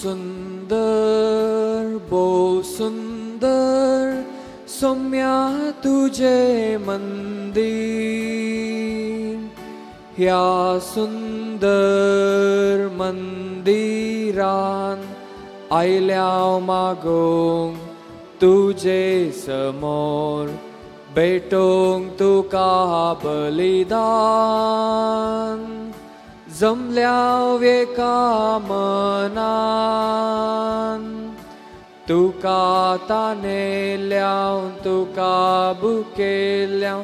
सुंदर सौम्या तुझे मंदिर, ह्या सुंदर मंदिरान आयल्या मागोंक तुझे समोर, भेटोंक तुका बलिदान. जमल्या वेका मनान तुका तानेल्या, तुका बुकेल्या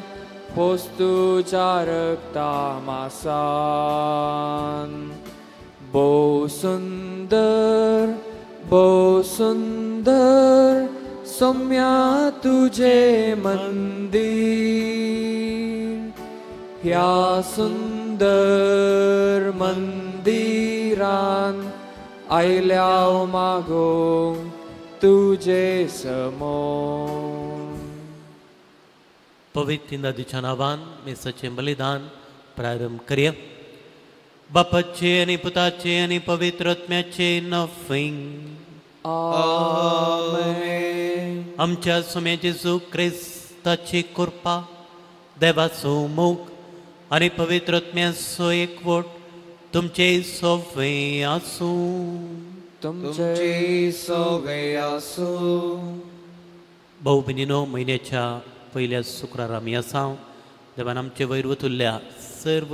पोस्तुच्या रक्ता मासान. भोव सुंदर सौम्या तुझे मंदिर, ह्या सुंदर मंदिरान आयल्या मागोंक तुझे समोर. पवित्र नदीच्या नावान मेसाचे बलिदान प्रारंभ करूया. बापाचे आणि पुताचे आणि पवित्र आत्म्याचे नफिंग. आमेन. आमच्या सुमे जेजू ख्रिस्ताची कृपा, देवाचो मोग आणि पवित्र आत्म्याचो एकवट तुमचे सोवे आसूं. तुमचे सोवे आसूं. भाऊ भगिनीनो, म्हयन्याच्या पहिल्या शुक्रार आमी आसा. देवान आमचे वयर वतुल्ल्या सर्व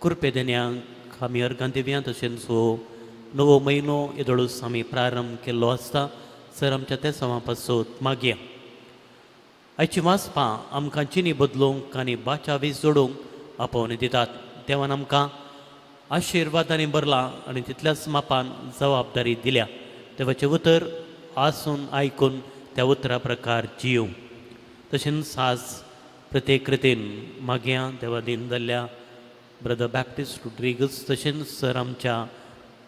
कृपेदेन्यांक आमी अर्गां दिव्या. तशेंच नवो म्हयनो येदोळूच आमी प्रारंभ केल्लो आसता. सर आमच्या त्या सवा पासत मागया. आयची वाचपां आमकां जिणी बदलूंक आनी बाच्या वीज जोडूंक आपोवन दितात. देवान आमकां आशिर्वादांनी भरला आनी तितल्याच मापान जबाबदारी दिल्या. देवाचें उतर आसून आयकून त्या उतरा प्रकार जियो. तशेंच आज प्रत्येक रितीन मागया देवा दिन जाल्ल्या ब्रदर बॅप्टिस्ट रोड्रिगस, तशेंच सर आमच्या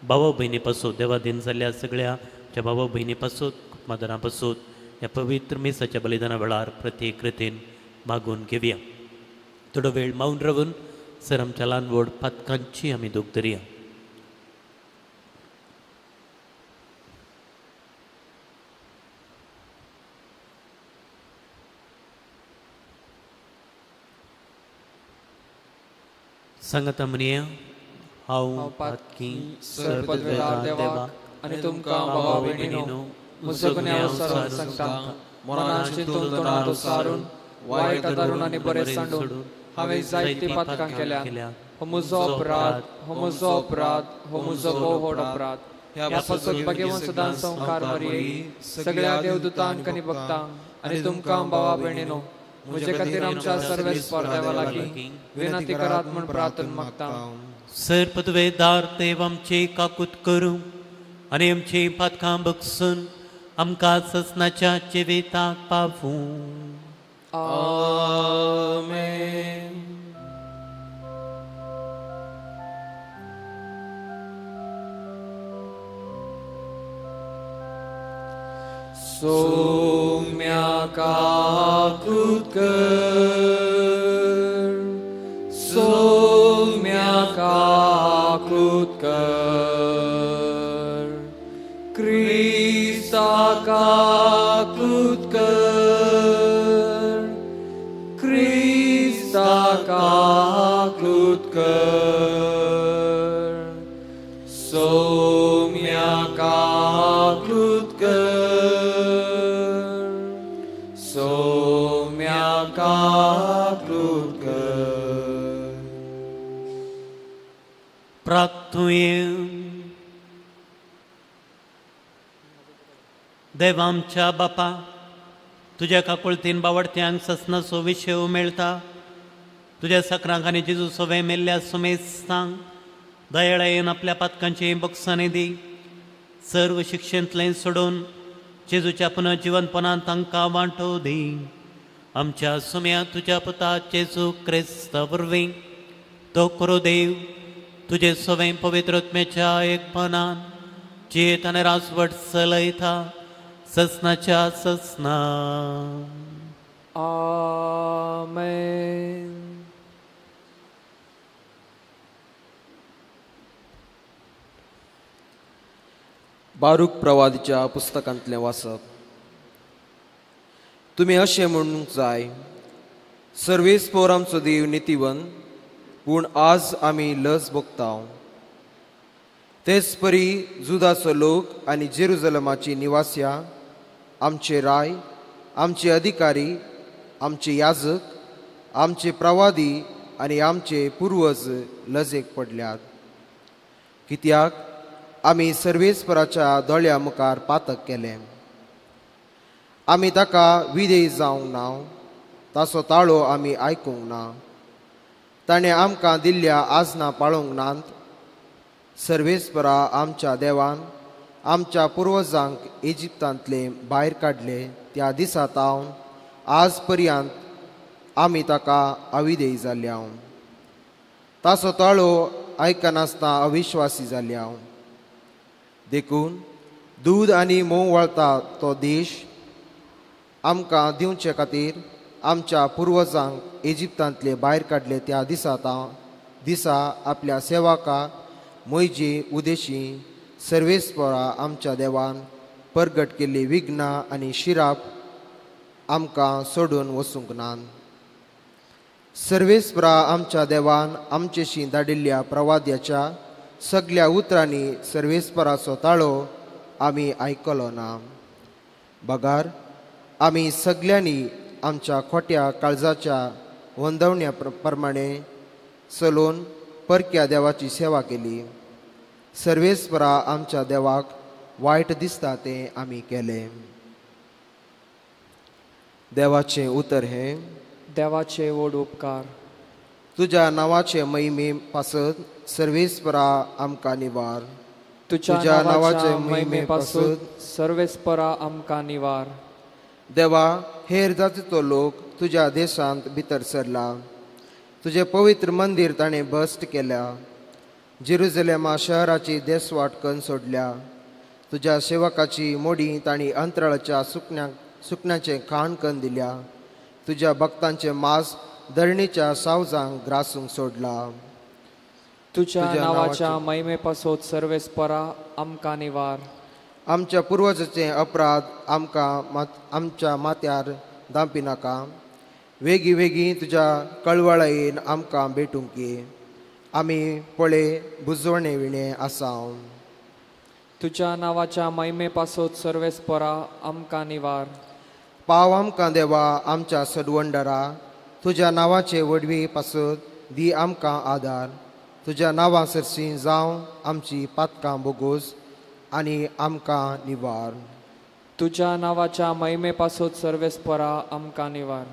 भावा भयणी पासून देवा दिन जाल्ल्या सगळ्या ज्या भावा भयणी पासून मादरां पासून ह्या पवित्र मेसाच्या बलिदाना वेळार प्रत्येक रितीन मागून घेवया. थोडो वेळ मावन रावून सर आमच्या ल्हान व्हड पातकांची आमी दूख धरया. सांगाता म्हणया, हांव पातकी सरपदवेदार देवाक आनी तुमकां भावा भयणीनो, म्हजो गुन्यांवसार सांगता. मनान चिंतून तोंडार सारून वायट दारून आनी बरें सांडून हांवें जायती पातकां केल्यात. हो म्हजो अपराध, हो म्हजो अपराध, हो म्हजो भोव व्हड अपराध. ह्या पासत भाग्यवान सदां संवकार मरिये, सगळ्या देवदूतांक आनी भक्तांक आनी तुमकां भावा भयणीनो, म्हजे खातीर आमच्या सर्वेस्पर देवा लागीं विनंती करात म्हूण प्रार्थना मागता. सरपदवेदार देव आमचे काकूत करूं आनी आमची पातकां बगसून आमकां ससनाच्या जिविताक पावूं. आमेन. सौम्या काकूत कर, सौम्या काकूत कर, क्रिस्ता काकूत कर, क्रिस्ता काकूत कर, सौम्या काकूत कर, सौम्या काकूत कर. प्रार्थुये. देव आमच्या बापा, तुझ्या काकुळतीन बावडत्यांक ससनाचो विशय मेळटा. तुझ्या सक्रांक आनी जेजू सोवे मेल्ल्या सुमेस्तांक दयाळेन आपल्या पातकांची बक्षांनी दी. सर्व शिक्षेंतलें सोडून जेजूच्या पुनर्जिवनपणांत तांकां वांटो दी. आमच्या सुम्या तुज्या पुता जेजू क्रिस्ता वरवीं तो करो देव तुझे सोवें पवित्र आत्म्याच्या एकपणान जियेत आनी राजवट चलयता ससनाच्या ससना. आमेन. बारूक प्रवादीच्या पुस्तकांतलें वाचप. तुमी अशें म्हणूंक जाय, सर्वेस्पोर आमचो देव नितीवन, पूण आज आमी लज भोगताव. तेच परी जुदाचो लोक आनी जेरुजलमाची निवासियां, आमचे राय, आमचे अधिकारी, आमचे याजक, आमचे प्रवादी आनी आमचे पुर्वज लजेक पडल्यात. कित्याक आमी सर्वेस्पराच्या दोळ्या मुखार पातक केलें. आमी ताका विधेय जावंक ना, ताचो ताळो आमी आयकूंक ना. ताणें आमकां दिल्ल्या आजनां पाळोवंक नात. सर्वेस्परा आमच्या देवान आमच्या पुर्वजांक इजिप्तांतले भायर काडले त्या दिसा तावन आज पर्यंत आमी ताका अविधेय जाल्ल्या. ताचो ताळो आयकनासतना अविश्वासी जाल्ल्या. देखून दूद आनी मोव वळता तो देश आमकां दिवचे खातीर आमच्या पुर्वजांक इजिप्तांतले भायर काडले त्या दिसा आपल्या सेवका मोइजे उदेशी सर्वेस्परा आमच्या देवान परगट केल्ली विघ्नां आनी शिराप आमकां सोडून वचूंक नात. सर्वेस्परा आमच्या देवान आमचेशी धाडिल्ल्या प्रवाद्याच्या सगळ्या उतरांनी सर्वेस्पराचो ताळो आमी आयकलो ना. बगार आमी सगळ्यांनी आमच्या खोट्या काळजाच्या वंदवण्या प्रमाणे चलोवन परक्या देवाची सेवा केली. सर्वेस्परा आमच्या देवाक वायट दिसता तें आमी केलें. देवाचें उतर हें. देवाचे व्हड उपकार. तुज्या नांवाचे महिमे पासत सर्वेस्परा आमकां निवार. तुज्या नांवाचे महिमे पासत सर्वेस्परा आमकां निवार. देवा, हेर जातीचो लोक तुज्या देशांत भितर सरला. तुजें पवित्र मंदीर ताणें भश्ट केल्या. जेरुजलेमा शहराची देसवाट कन्न सोडल्या. तुज्या सेवकाची मोडी तांणी अंतराळाच्या सुकण्याचें खाण कन्न दिल्या. तुज्या भक्तांचें मांस धरणीच्या सावजांक ग्रासूंक सोडला. तुज्या नांवाच्या महिमे पासत सर्वेस्परा आमकां निवार. आमच्या पुर्वजांचे अपराध आमच्या माथ्यार दांपी नाका. वेगी वेगी तुज्या कळवळायेन आमकां भेटूंक ये. आमी पळे बुजवणे विणे आसाव. तुज्या नांवाच्या महिमे पासत सर्वेस्परा आमकां निवार. पाव आमकां देवा आमच्या सडवंडरा. तुज्या नांवाचे वडवी पासत दी आमकां आदार. तुज्या नांवा सरसी जावं आमची पातकां बोगोस आनी आमकां निवार. तुज्या नांवाच्या महिमे पासत सर्वेस्परा आमकां निवार.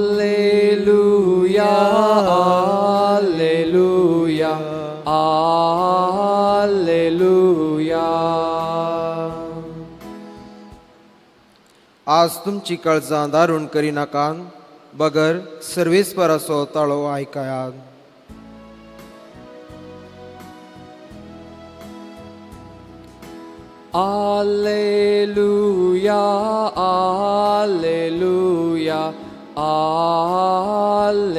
Alleluia, Alleluia, Alleluia. आज तुमची काळजां दारूण करिनाकात. बगर सर्वेस्पराचो ताळो आयकायात. Alleluia, Alleluia, Alleluia.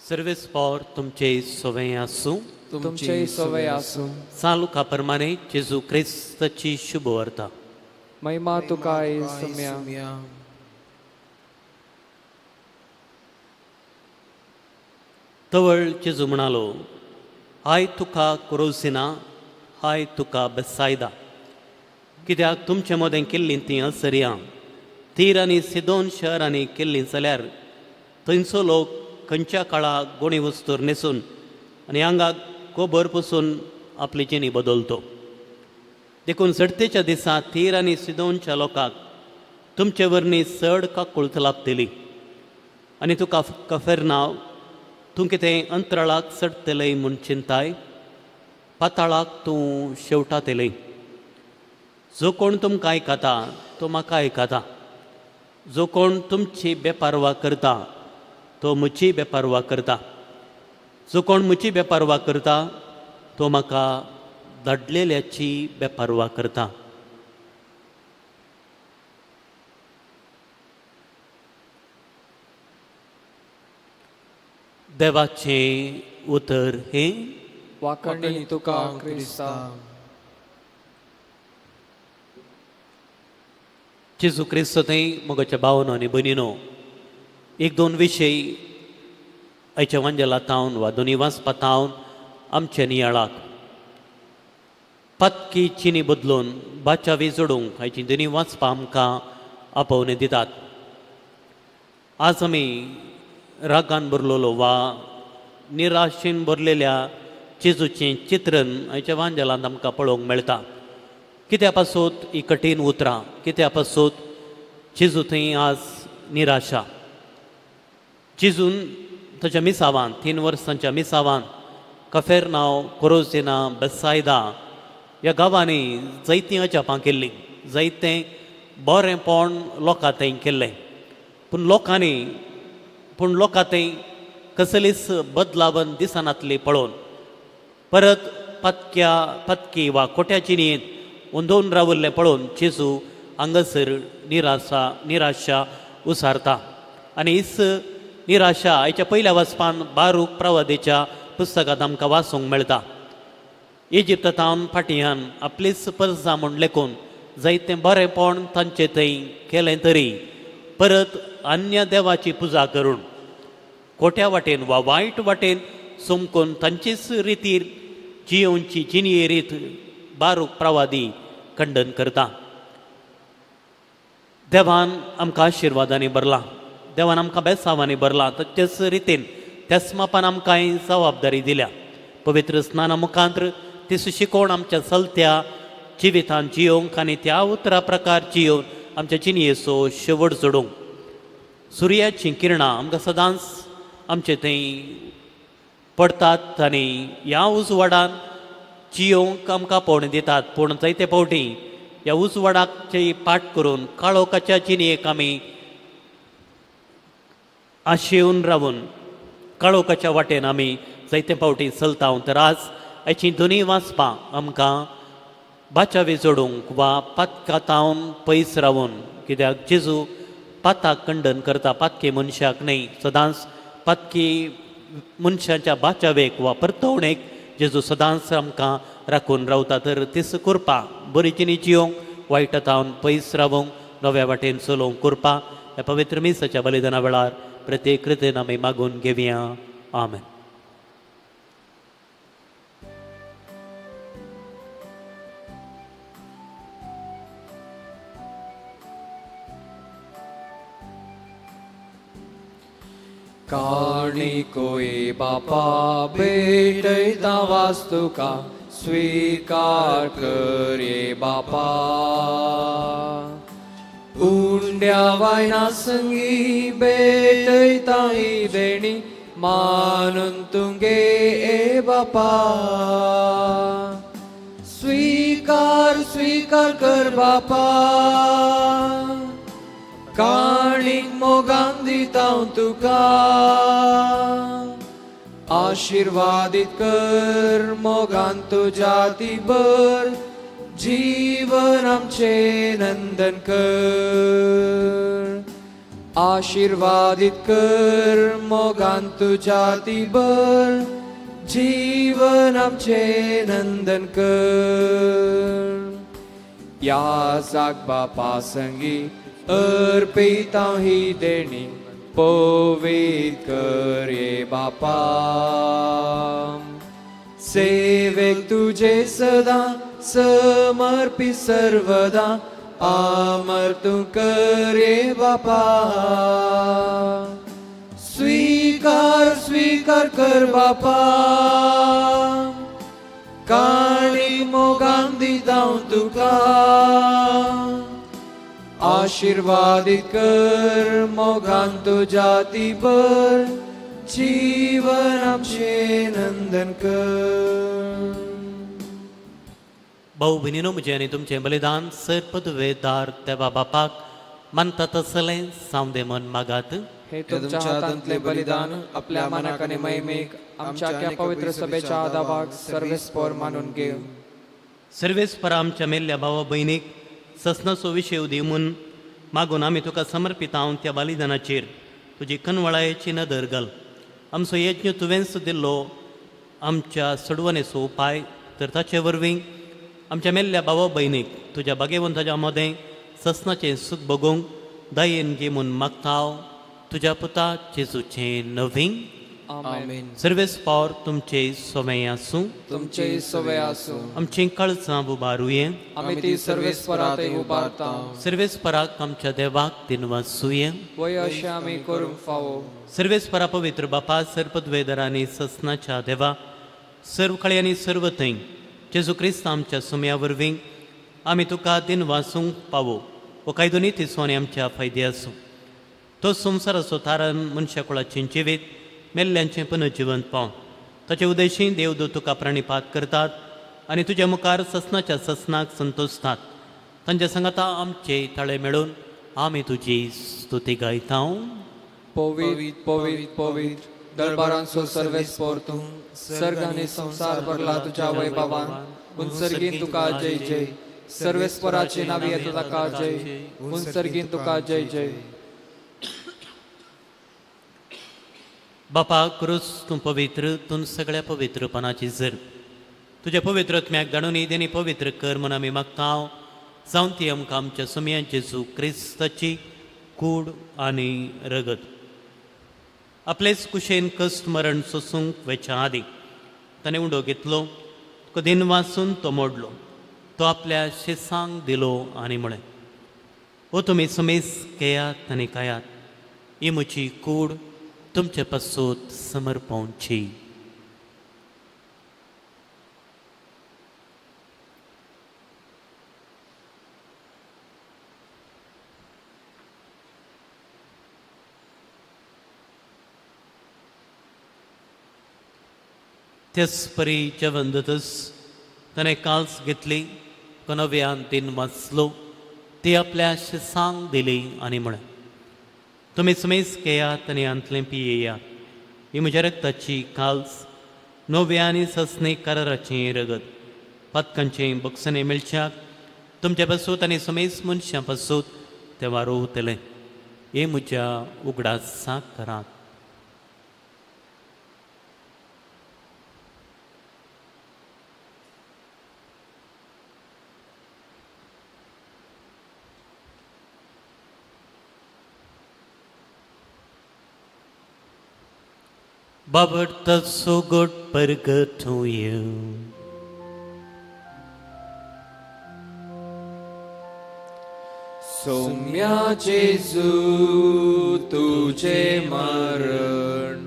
सर्वेस्पोर तुमचे सवय आसूं. तुमचे सवय आसूं. चालुका प्रमाणे जेजू क्रिस्ताची शुभ वार्ता. महिमा तुका येसुम्या. तवळ जेजू म्हणालो, हाय तुका कोरोसिना, हाय तुका बेसायदा. कित्याक तुमचे मोदें केल्लीं तीं असरियां तीर आनी सिदोन शहरांनी केल्लीं जाल्यार थंयचो लोक खंयच्या काळाक गोणी वस्तूर न्हेसून आनी आंगाक कोबर पुसून आपली जिणी बदलतो. देखून सर्तेच्या दिसा तीर आनी सिदोनच्या लोकांक तुमचे वरणी चड काकुळत लाभतली. आनी तुका कफेरनांव, तूं कितें अंतराळाक चडटलें म्हूण चिंताय, पाताळाक तूं शेवटातलें. जो कोण तुमकां आयकता तो म्हाका आयकता. जो कोण तुमची बेपारवा करता तो म्हजी बेपारवा करता. जो कोण म्हजी बेपारवा करता तो म्हाका धाडलेल्याची बेपारवा करता. देवाचे उतर हे वाकणी तुका क्रिस्ता. जेजू क्रिस्त थंय मोगाच्या भावनो आनी भयणीनो, एक दोन विशय आयच्या वांजेलांतावन वा दोनी वाचपातावन आमच्या नियाळाक पत्की चिनी बदलून बाचावी जोडूंक आयची दोनी वाचपां आमकां आपोवणे दितात. आज आमी रागान बरलोलो वा निराशेन भरलेल्या जेजूचें चित्रण आयच्या वांजेलांत आमकां पळोवंक मेळटा. कित्या पासून ही कठीण उतरां, कित्या पासून जेजू थंय आज निराशा. जेजून ताच्या मिसावान 3 वर्सांच्या मिसावान कफेरनांव, कोरोजिना, बेसायदा ह्या गांवांनी जायतीं अजापां केल्लीं, जायतें बरेंपण लोकां थंय केल्लें. पूण लोकां थंय कसलीच बदलावन दिसनातली पळोवन परत पत्की वा कोट्याची न्हीद हुंदोवन रावल्लें पळोवन जेजू हांगासर निराशा उसारता. आनी हीच निराशा आयच्या पयल्या वाचपान बारूक प्रवादीच्या पुस्तकांत आमकां वाचूंक मेळटा. इजिप्तांत फाटयान आपलीच परजा म्हूण लेखून जायतें बरेंपण तांचे थंय केलें तरी परत अन्य देवाची पुजा करून खोट्या वाटेन वा वायट वाटेन सोमकून तांचीच रितीर जियोवची जिनी रीत बारूक प्रवादी खंडन करता. देवान आमकां आशिर्वादांनी भरला, देवान आमकां बेसावांनी भरला. तेच रितीन त्याच मापान आमकां जबाबदारी दिल्या. पवित्र स्नाना मुखांत्र ती शिकोवण आमच्या चलत्या जिवितांत जियोवंक आनी त्या उतरा प्रकार जियोवन आमच्या जिणयेचो शेवट जोडूंक. सुर्याचीं किरणां आमकां सदांच आमचे थंय पडटात आनी ह्या उजवाडान जियोवंक आमकां पोवणे दितात. पूण जायते फावटी ह्या उजवाडाची पाट करून काळोखाच्या जिणयेक आमी आशेवन रावून काळोखाच्या वाटेन आमी जायते फावटी चलता. तर आज हाची दोनी वाचपां आमकां बाचावी जोडूंक वा पातकातावन पयस रावून, कित्याक जेजू पाताक खंडन करता, पातकी मनशाक न्हय. सदांच पातकी मनशाच्या बाचावेक वा परतवणेक जेजू सदांच आमकां राखून रावता. तर तीच करपा बरीचिनी जियोवंक, वायटातावन पयस रावूंक, नव्या वाटेन चलोवंक करपा ह्या पवित्र मिसाच्या बलिदाना वेळार प्रत्येक रितीन आमी मागून घेवया. आमेन. काणिकोये बापा भेटयता वास्तुका स्वीकार कर ये बापा. उंड्या वायना संगी भेटयता ही बेणी मानून तुंगे ए बापा. स्वीकार कर बापा. काणीक मोगान दिता तुका. आशीर्वादित कर मोगान तुझ्या दिबर. जीवन आमचे नंदन कर. आशीर्वादित कर मोगान तुझ्या दिबर. जीवन आमचे नंदन कर. या जाग बापा संगी अर्पिता ही देणी पवित्र कर ये बापा. सेवेक तुझे सदा समर्पित सर्वदा अमर तू कर ये बापा. स्वीकार कर बापा. काणी मोगान दिता तुका. आशीर्वादित कर मोगान तुझ्या दिबर. जीवन आमचे नंदन कर. भाऊ भयणीनो, म्हजें आनी तुमचें बलिदान सर पदवेदार देवा बापाक मानता तसलें सावंदे मन मागात. हे तुमच्या हातांतले बलिदान आपल्या मनाक आनी महिमेक आमच्या आख्या पवित्र सभेच्या आदाराक सर्वेस्पर मानून घेव. सर्वेस्पर आमच्या मेल्ल्या भावा भयणीक ससनाचो विशय दिवून मागून आमी तुका समर्पित हांव त्या बलिदानाचेर तुजी कनवळायेची नदर घाल. आमचो यज्ञ तुवेंच दिल्लो आमच्या सडवणेचो उपाय तर ताचे वरवीं आमच्या मेल्ल्या भावा भयणीक तुज्या भाग्यवंताच्या मदें ससनाचें सुख भोगूंक दयेन घे म्हूण मागताव तुज्या पुता जेजूचें नवीं आमेन. सर्वेस्पावर तुमचे सोमें आसूं तुमचे सवय आसूं. आमचीं काळजां उबारुये आमी ती सर्वेस्परात उबारता. सर्वेस्पराक आमच्या देवाक दिनवासुये वय अशें आमी करूंक फावो. सर्वेस्परा पवित्र बापा सर्पद्वेदरांनी ससनाच्या देवा सर्व काळी आनी सर्व थंय जेजू क्रिस्त आमच्या सुम्या वरवीं आमी तुका दिन वासूंक पावो वो कायदो नितीसो आनी आमच्या फायदे आसूं. तो संवसाराचो तारण मनशा कुळाचें जिवीत मेल्ल्यांचें पुनर्जिवन पावन ताचे उदेशी देवदूत तुका प्रणिपात करतात आनी तुज्या मुखार ससनाच्या ससनाक संतोसतात. तांच्या संगता आमचे ताळे मेळून आमी तुजी स्तुती गायता. पवित्र पवित्र पवित्र दरबारांचो सर्वेस्पोर तूं सर्ग आनी संसार भरला तुज्या वैभवान उंचर्गीन तुका जय जय. सर्वेस्पराची नावी येता ताका जय. उंचर्गीन तुका जय जय. बापा क्रूस तूं पवित्र तूं सगळ्या पवित्रपणाची जर तुज्या पवित्रत्म्याक जाणून येदेनी पवित्र कर म्हूण आमी मागतांव. जावन ती आमकां आमच्या सुम्या जेजू क्रिस्ताची कूड आनी रगत आपलेच कुशेन कश्ट मरण सोसूंक वेच्या आदी ताणें उंडो घेतलो तुका दिन वाचून तो मोडलो तो आपल्या शेसांक दिलो आनी म्हळें ओ तुमी समेस केयात आनी कायात ही म्हजी कूड तुमचे पासून समर्पणची. तेच परी जेवण जातच ताणें काल्स घेतली नव्यान दिन वाचलो ती आपल्या शेसांक दिली आनी म्हळें तुमी समेस केयात आनी अंतलें पियेयात ही म्हज्या रक्ताची काल्स नव्या आनी ससणी कराराचें रगत पातकांचें बक्षणे मेळच्याक तुमचे पासूत आनी समेस मनशां पासूत तें वारोवतलें हे म्हज्या उगडासाक करात. Babarta so good pergatoio. Soumya जेजू तुझे मरण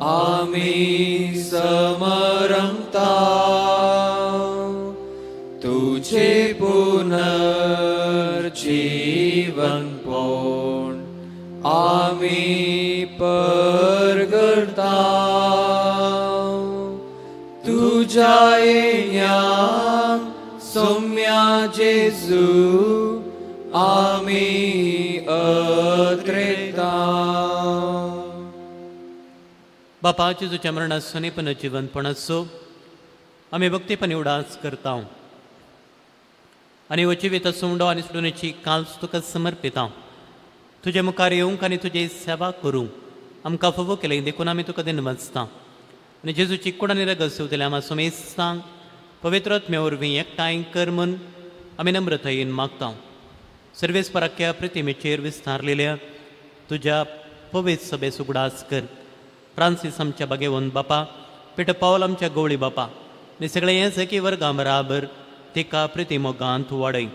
आम्ही समरंगता तुझे पुनर्जीवन पोण आम्ही परगडता तुझ्या येण्याक सौम्या जेजू आम्ही अत्रेता. बापा जेजूच्या मरणासनी पुनर्जीवनपणाचो आम्ही भक्तीपणे उडास करता आनी वची वेता सोंडो आनी सोडूनची काल्स तुका समर्पिता. तुजे मुखार येवंक आनी तुजी सेवा करूंक आमकां फोव केलें देखून आमी तुका दिन वाचता आनी जेजूची कूड आनी रगत सेवतले आमी समेस्तांक पवित्रत्म्या वरवीं एकठांय कर म्हूण आमी नम्रतायेन मागता. सर्वेस्पराख्या प्रतिमेचेर विस्तारलेल्या तुज्या पवित्र सभेस उगडास कर. फ्रांसीस आमच्या भाग्यवंत बापा पिटर पावल आमच्या गवळी बापा आनी सगळे हें सखी वर्गां बराबर तिका प्रतिमोगांत वाडय.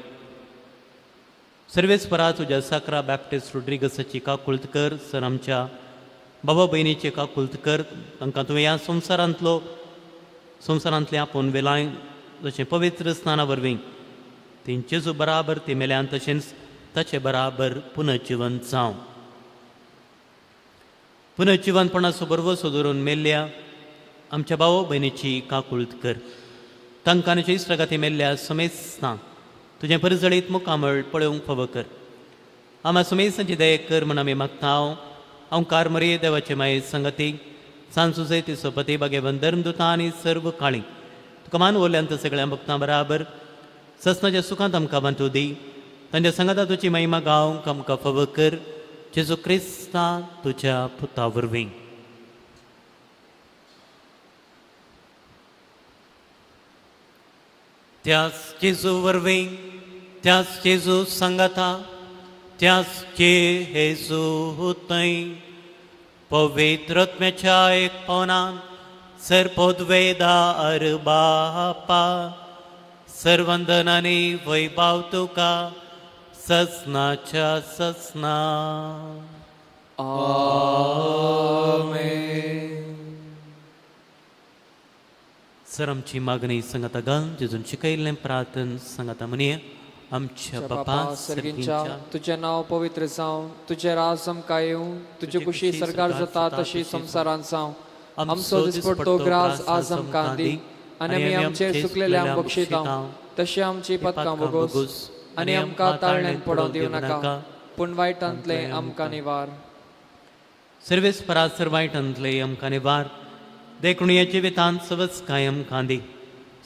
सर्वेस्परा तुज्या साकरा बॅप्टिस्ट रोड्रिगसाची काकुळत कर. सर आमच्या बाबा भयणीची काकुळत कर. तांकां तुवें ह्या संवसारांतलें आपूण वेलाय जशें पवित्र स्नाना वरवीं तेंचेच बराबर ती मेल्यान तशेंच ताचे बराबर पुनर्जीवन जावं. पुनर्जीवनपणाचो बरवसो धरून मेल्ल्या आमच्या भाव भयणीची काकुळत कर. तांकां आनी इश्टगाती मेल्ल्या समेस्तांक तुजें परजळीत मुखामळ पळोवंक फाव कर. आम्हा समेस्तांची दये कर म्हूण आमी मागता. हांव कारमरी देवाचे माये संगती सांसुजय तिचो पती भाग्यवंत धर्मदुतां आनी सर्व काळी तुका मान ओल्ल्यांत सगळ्या भक्तां बराबर ससनाच्या सुखांत आमकां बांदू दी. तांच्या संगता तुजी महिमा गावंक आमकां फाव कर. जेजू क्रिस्ता तुज्या पुता वरवीं. त्याच जेजू वरवीं त्याच जेजू संगता त्याच जेजू थंय पवित्रत्म्याच्या एक पवनान सर्पोद्वेदार बापा सर्वंदनाने वैभव तुका ससनाच्या ससना. सर आमची मागणी सांगाता घाल जेजून शिकयल्लें प्रार्थन सांगाता म्हणया. आमच्या बापा सर्गींच्या तुझे नाव पवित्र जावं, तुझे राज आमकां येवं, तुझी कुशी सरकार जाता तशी संवसारांत जावं. आमचो दिसपडटो ग्रास आज आमकां दी आनी आमी आमचेर चुकलेल्यांक बक्षिता तशी आमची पदकां बोगोस आनी आमकां ताळण्यांत पडोवंक दिवं नाका पूण वायटांतले आमकां निवार. सर्वेस परासर वायटांतले आमकां निवार. देखुणयाचे वितान सवच काय आमकां दी.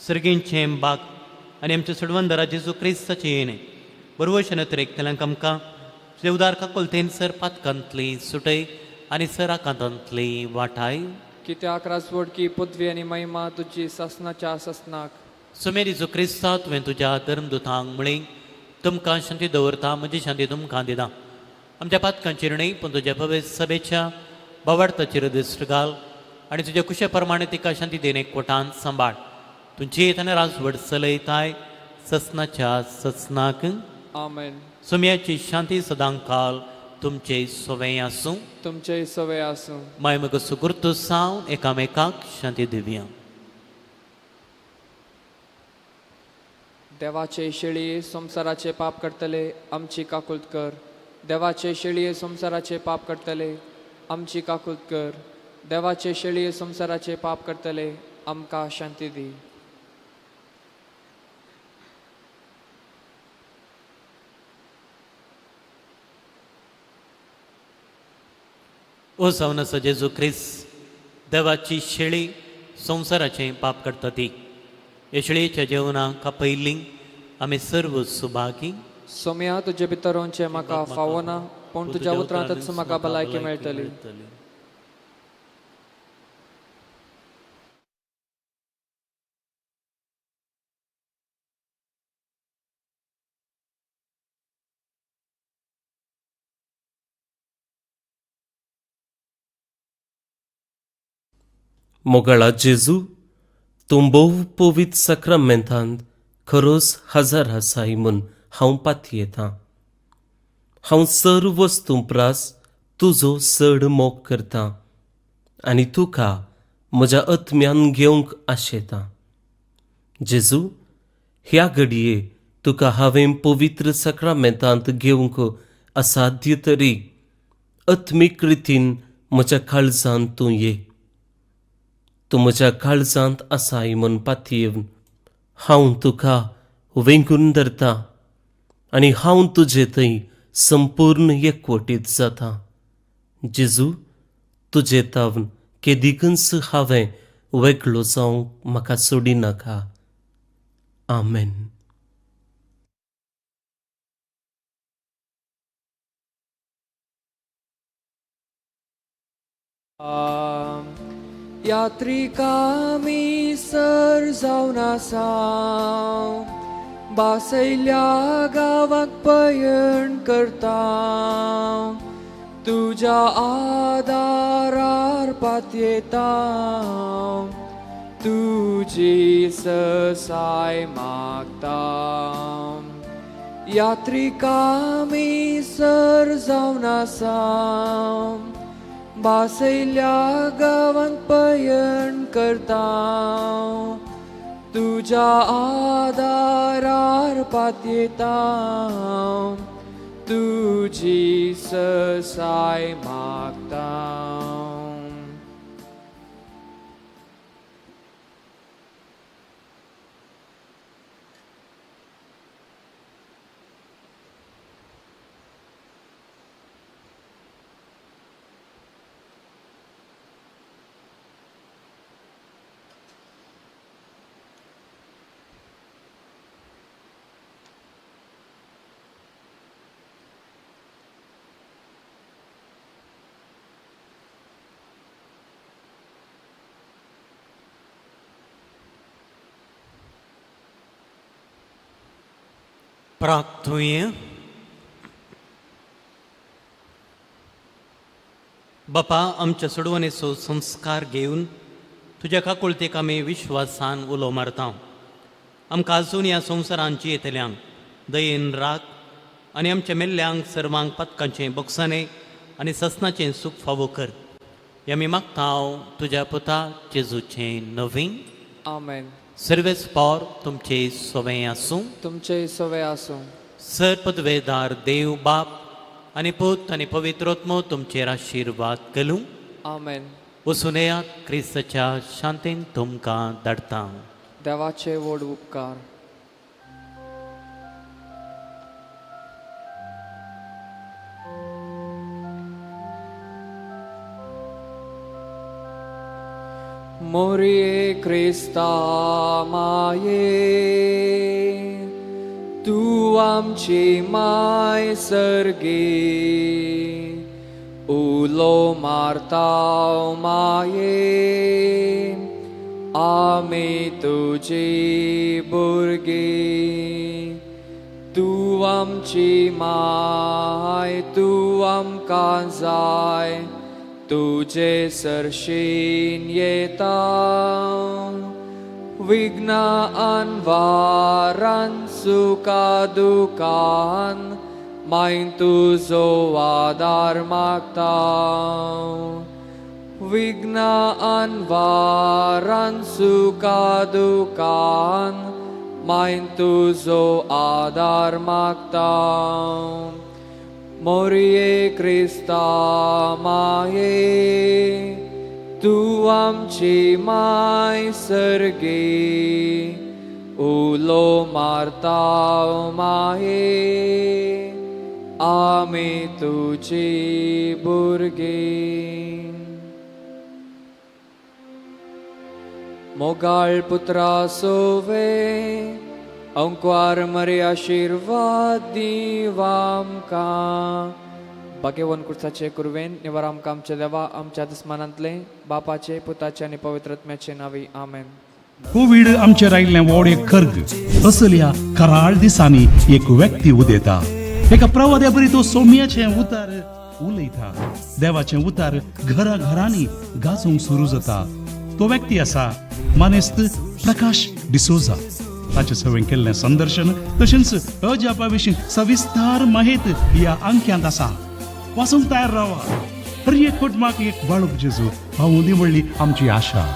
सर्गींचें बाग आनी आमच्या सुडवंदरा जेजू क्रिस्ताचे येणे बरोवशेन तरेकतल्यांक आमकां जेवदार काकोलतेन सर पातकांतली सुटय आनी सराकांतांतली वाटाय. कित्याक राजवडकी पदवी आनी महिमा तुजी ससनाच्या ससनाक. सुमे जेजू क्रिस्ता तुवें तुज्या धर्मदुतांक म्हळें तुमकां शांती दवरता म्हजी शांती तुमकां दिता. आमच्या पातकांचेर न्हय पूण तुज्या पवित्र सभेच्या बावार्थाचेर दिश्ट घाल आनी तुज्या कुशे प्रमाणे तिका शांती देन एकवटान सांबाळ. तुमची आनी राजवड चलयताय ससनाच्या ससनाक. आमेन. सुम्याची शांती सदां काल तुमचे सोवें आसूं. तुमचे सवय आसूं. मायमग सुगुर्तू सावन एकामेकाक शांती दिवया. देवाचे शेळये संसाराचे पाप करतले आमची काकुळट कर. देवाचे शेळये संसाराचे पाप करतले आमची काकुळट कर. देवाचे शेळये संसाराचे पाप करतले आमकां शांती दी. ओ सवनस जेजू क्रिस्त देवाची शेळी संवसाराचें पाप करता ती. हे शेळयेच्या जेवणाक पयलीं आमी सर्व सुभागी. सोम्या तुजे भितरूंचे म्हाका फावो ना पूण तुज्या उतरांतच म्हाका भलायकी मेळटली. मोगळा जेजू तूं भोव पवित्र सक्रामेंतांत खरोच हजार आसाय म्हूण हांव पातयेतां. हांव सर्व वस्तू प्रास तुजो चड मोग करतां आनी तुका म्हज्या आत्म्यान घेवंक आशेतां. जेजू ह्या घडये तुका हांवें पवित्र सक्रामेंतांत घेवंक असाध्य तरी आत्मीक रितीन म्हज्या काळजांत तूं ये. तूं म्हज्या काळजांत आसाय म्हूण पातयेवन हांव तुका वेंगून धरतां आनी हांव तुजे थंय संपूर्ण एकवटीत जातां. जेजू तुजे तावन केदिकच हांवें वेगळो जावंक म्हाका सोडिनाका. आमेन. यात्रिकामी सर जावन आसा बासयल्या गांवाक पयण करता. तुज्या आदारार पातयेता तुजी ससाय मागता. यात्रिकामी सर जावन आसा बासयल्या गांवांत पयण करता. तुज्या आदारार पातयेता तुजी ससाय मागता. प्रार्थूय. बापा, आमच्या सोडवणेचो संस्कार घेवन तुज्या काकुळतेक आमी विश्वासान उलो मारता. आमकां आजून ह्या संवसारांची येतल्यांक दयेन राख आनी आमच्या मेल्ल्यांक सर्वांक पत्कांचें बक्षाने आनी ससनाचें सूख फावो कर. हें आमी मागता तुज्या पुता जेजूचें नवीन. आमेन. सर्वेस्पर तुमचे सोवें आसूं. तुमचे सवे आसूं. सर्पदवेदार देव बाप आनी पूत आनी पवित्रोत्मो तुमचेर आशिर्वाद घालूं. आमेन. वचून येयात, क्रिस्ताच्या शांतीन तुमकां धाडटा. देवाचे व्हड उपकार. मोरये क्रिस्ता माये, तू आमची माय सर्गे, उलो मारताव माये, आमी तुजी भुरगे. तू आमची माय, तू आमकां जाय, तुजे सरशीन येता. विघ्ना आनवारान सुका दुकान, मागीर तुजो आदार मागता. विघ्ना आनवारान सुका दुकान, मागीर तुजो आदार मागता. मोरये क्रिस्ता माये, तू आमची माय सर्गे, उलो मारताव माये, आमी तुजी भुरगे. मोगाळ पुत्रा सोवे, अंकुआर मरे आशीर्वाद दीव आमकां. बागेवन कुर्साचे कुरवेन निवार आमकां आमचे देवा, आमच्या दुस्मानांतले बापाचे, पुताचे आनी पवित्रत्म्याचे नावी. आमेन. कोविड आमचेर आयिल्लें व्हड एक खर्ग. असल्या कराळ दिसांनी एक व्यक्ती उदेता. एका प्रवाद्या बरी तो सोम्याचें उतार उलयता. देवाचें उतार घरा घरांनी गाजोवंक सुरू जाता. तो व्यक्ती आसा मानेस्त प्रकाश डिसोजा. ताचे सवयेन केल्लें संदर्शन तशेंच अजापा विशीं सविस्तार माहिती ह्या अंक्यांत आसा. वाचूंक तयार रावा. हर एक कुटुंबाक एक बाळूक जेजू पावूं दी म्हणली आमची आशा.